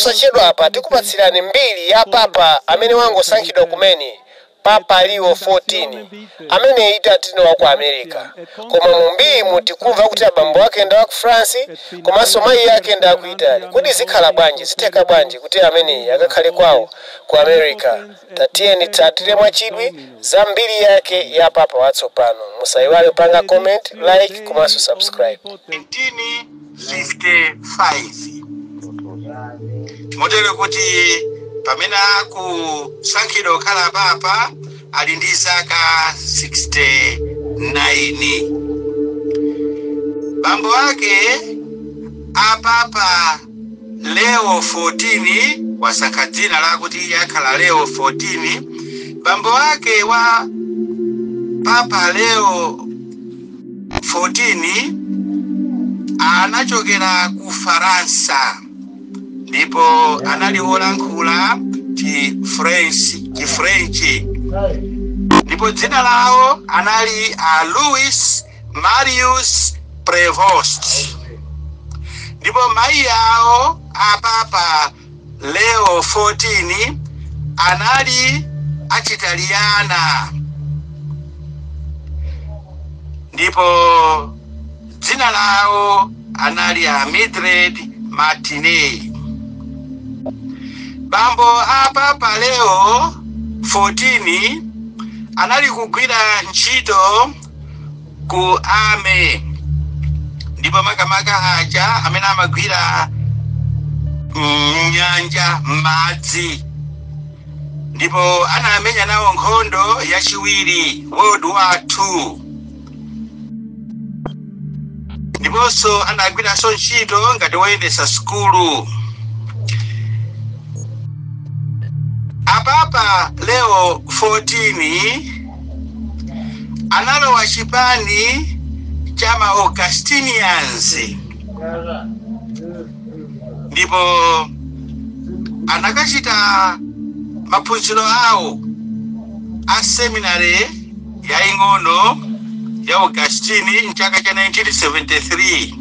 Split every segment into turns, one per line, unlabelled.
Posachedwa apa tikupatsirani mbiri ya papa amene wangosankhidwa kumene Papa Leo 14 amene itatino wa ku America. Koma mumbiri mutikumva kuti abambo ake nda ku France komanso mayi yake nda ku Italy. Kodi zikhala bwanji ziteka bwanji kuti amene akakhale kwawo ku America. Tatiyeni tsatire mwachidwi za mbiri yake ya papa watsopano. Musaiwale panga comment, like komanso subscribe.
1955 modelo kuti pamena kusankhidwa kukhala papa ali ndi zaka 69. Bambo wake Papa Leo 14 wasankha dzina lakuti yakhala Leo 14. Bambo wake wa Papa Leo 14 anachokera ku Faransa ndipo anali wolankhula French. Ndipo dzina lao anali Louis Marius Prevost. Ndipo mayi yao Papa Leo 14 anali Achitaliana. Ndipo dzina lao anali Mildred Martinet. Bambo Papa Leo 14 anali kugwira ntchito ku ame. Ndipo makamaka aja amene amagwira nyanja madzi. Ndipo anamenya nawo nkhondo yachiwiri World War II. Ndiponso anagwira ntchito ngati woyendesa skulu. Papa Leo 14 analowa chipani cha Augustinians. Ndipo anakachita maphunziro awo a seminary ya ing'ono ya Augustine mchaka cha 1973.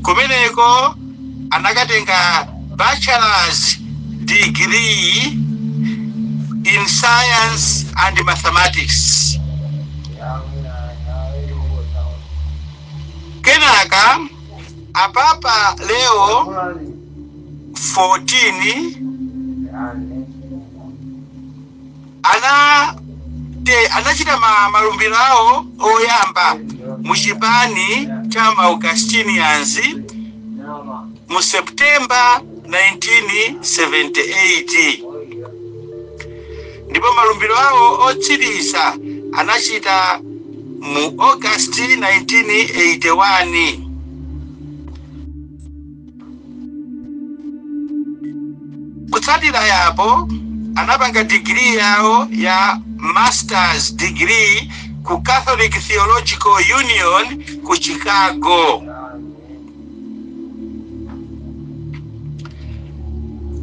Kumeneko anakatenga bachelor's degree in science and mathematics. Kenaka Papa Leo 14 anachita malumbiro awo oyamba muchipani cha Augustinians mu September 1978. Ndipo malumbiro awo otsiriza anachita mu August 1981. Kutsatira yapo anapanga degree yao ya master's degree ku Catholic Theological Union ku Chicago.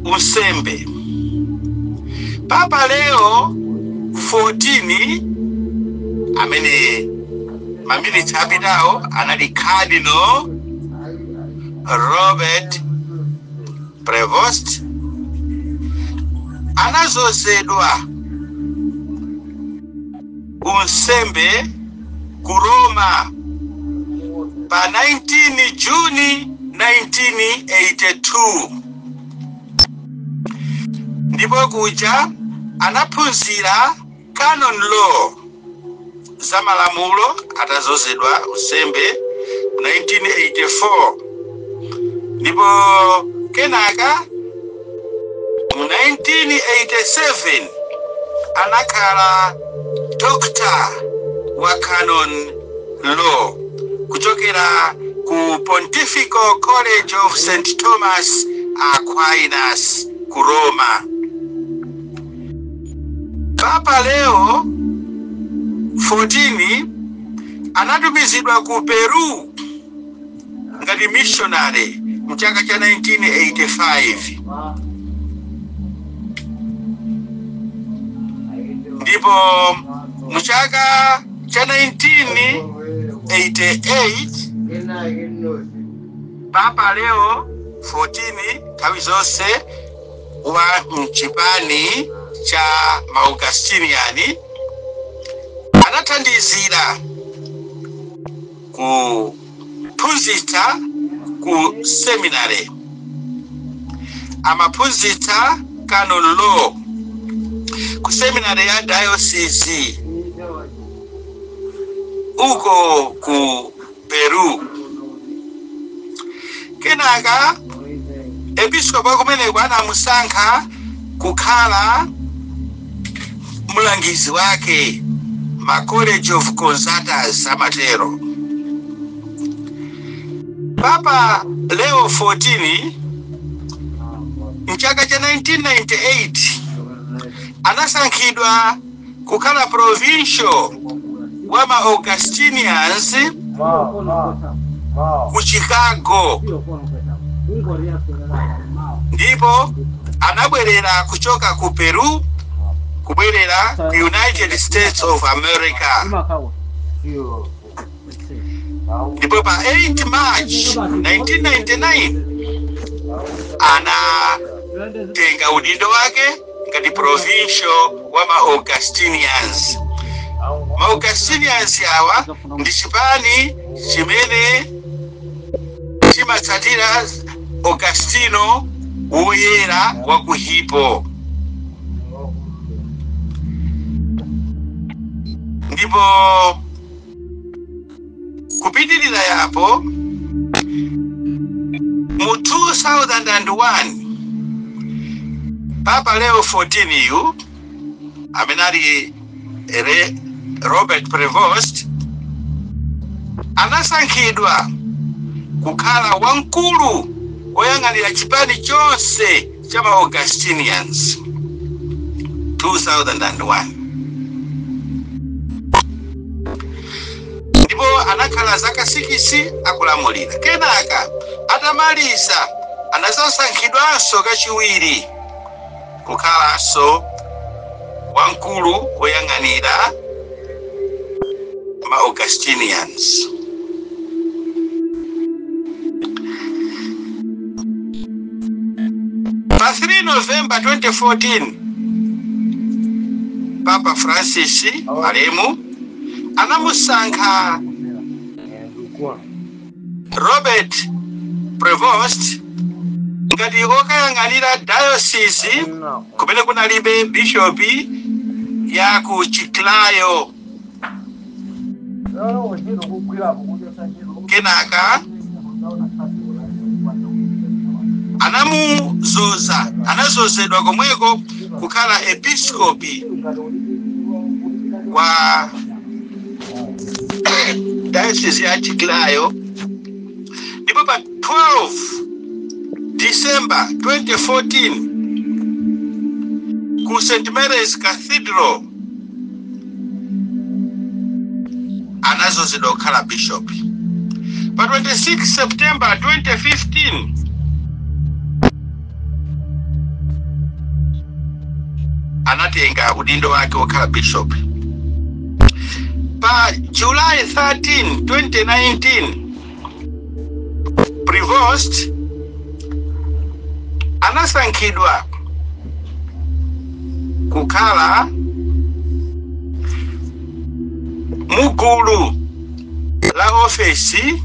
Usembe. Papa Leo 14 amene mamili chapitao anali Cardinal Robert Prevost anazozedwa unsembe ku Roma pa 19 Juni 1982. Ndipo kuja anaphunzira canon law za malamulo atazozedwa usembe 1984. Ndipo kenaka 1987 anakhala doctor wa canon law kuchokera ku Pontifical College of St. Thomas Aquinas ku Roma. Papa Leo 14 anatumizidwa ku Peru ngati missionary mchaka cha 1985. Ndipo mchaka cha 1988 Papa Leo 14 nthawi zonse wa mchipani cha Augustinian anathandizira kuphunzitsa ku seminary amaphunzitsa canon law ku seminary ya diocese uko ku Peru. Kenaka episkopa kumene anamusankha kukhala mulangizi wake ma College of Consultors amatero. Papa Leo 14 mchaka cha 1998 anasankhidwa kukhala provincial wa ma Augustinians ku Chicago, ndipo anabwerera kuchoka ku Peru kubwerera ku United States of America. Ndipo pa 8 March 1999 anatenga udindo wake ngati provincial wa ma Augustinians. Ma Augustinians awa ndi chipani chimene chimatsatira Augustino woyera wa ku Hippo. Ndipo kupitirira yapo mu 2001 Papa Leo 14 yu amenari Robert Prevost anasankhidwa kukhala wankulu woyang'anira chipani chonse cha ma Augustinians 2001. Ndipo anakhala zaka 6 akulamulira. Kenaka atamaliza anasankhidwanso kachiwiri kukhalanso wankulu woyang'anira ma Augustinians. Pa 3 November 2014 Papa Francis marehemu anamusankha Robert Prevost ngati okayang'anira diocese kumene kunalibe bishop ya ku Chiclayo. Kenaka anazozedwa komweko kukhala episkopi wa diocese ya Chiclayo. Ndipo pa 12 December 2014 ku St. Mary's Cathedral anazozedwa kukhala bishop. Pa 26 September 2015 anatenga udindo wake wakhala bishop. Pa July 13, 2019 Prevost anasankhidwa kukhala mugulu la ofesi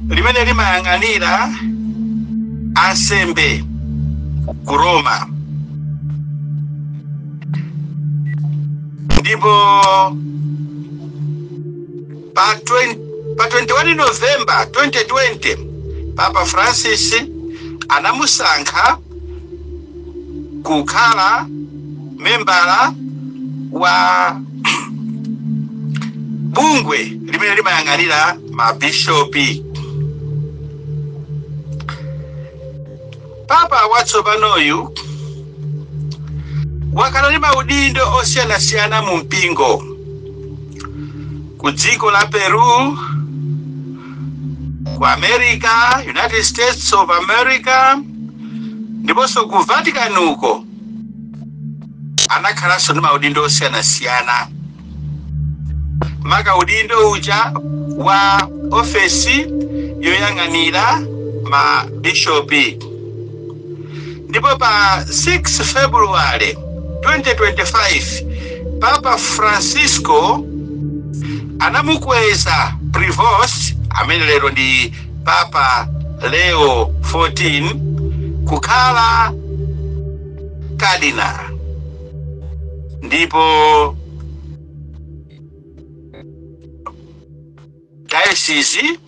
limene limayang'anira ansembe ku Roma. Ndipo pa 21 November 2020 Papa Francis anamusankha kukhala membala wa bungwe limene limayang'anira mabishopi. Papa watsopanoyu wakhala ndi maudindo osiyanasiyana mu mpingo ku dziko la Peru, ku America, United States of America, ndiponso ku Vatican uko anakhalanso ndi maudindo osiyanasiyana. Maka udindo uja wa ofesi yoyang'anira ma bishopi. ndipo pa 6 February 2025 Papa Francisco anamukweza Prevost amene lero ndi Papa Leo 14 kukhala cardinal. Ndipo diocese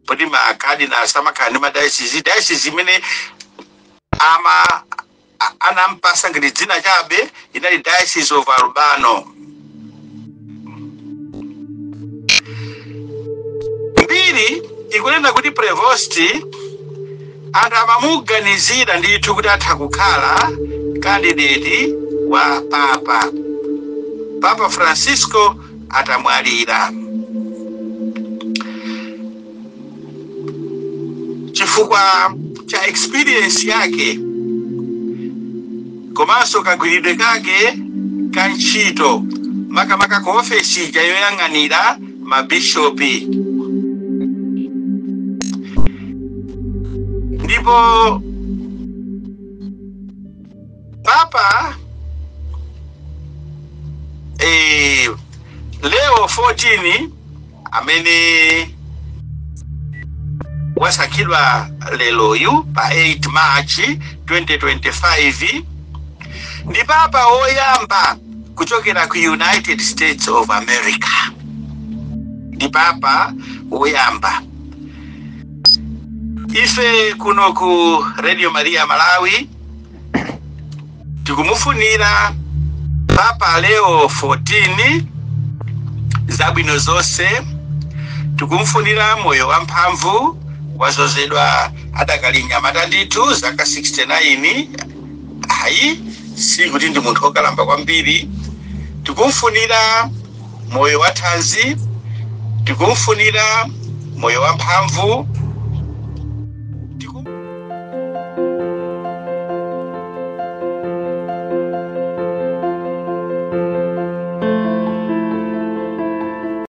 podi ma cardinal samakani ma diocese imene anampasa ngati dzina chabe inali Diocese of Urbano. Mbiri ikunena kuti Prevost anthu amamuganizira ndithu kuti atha kukhala candidate wa Papa. Papa Francisco atamwalira. Chifukwa cha experience yake komanso kagwiridwe kake kanchito makamaka ku ofesi yoyang'anira mabishopi. Ndipo Papa Leo 14 amene wasakidwa leloyu pa 8 March 2025 ndi Papa oyamba kuchokera ku United States of America. Ndi Papa oyamba. Ife kuno ku Radio Maria Malawi tikumufunira Papa Leo 14 zabwino zonse. Tikumfunira moyo wamphamvu wazozedwa adakali nyamata ndithu zaka 69. Ayi si kuti ndi munthu okalamba kwambiri. Tikumfunira moyo wathanzi, tikumfunira moyo wamphamvu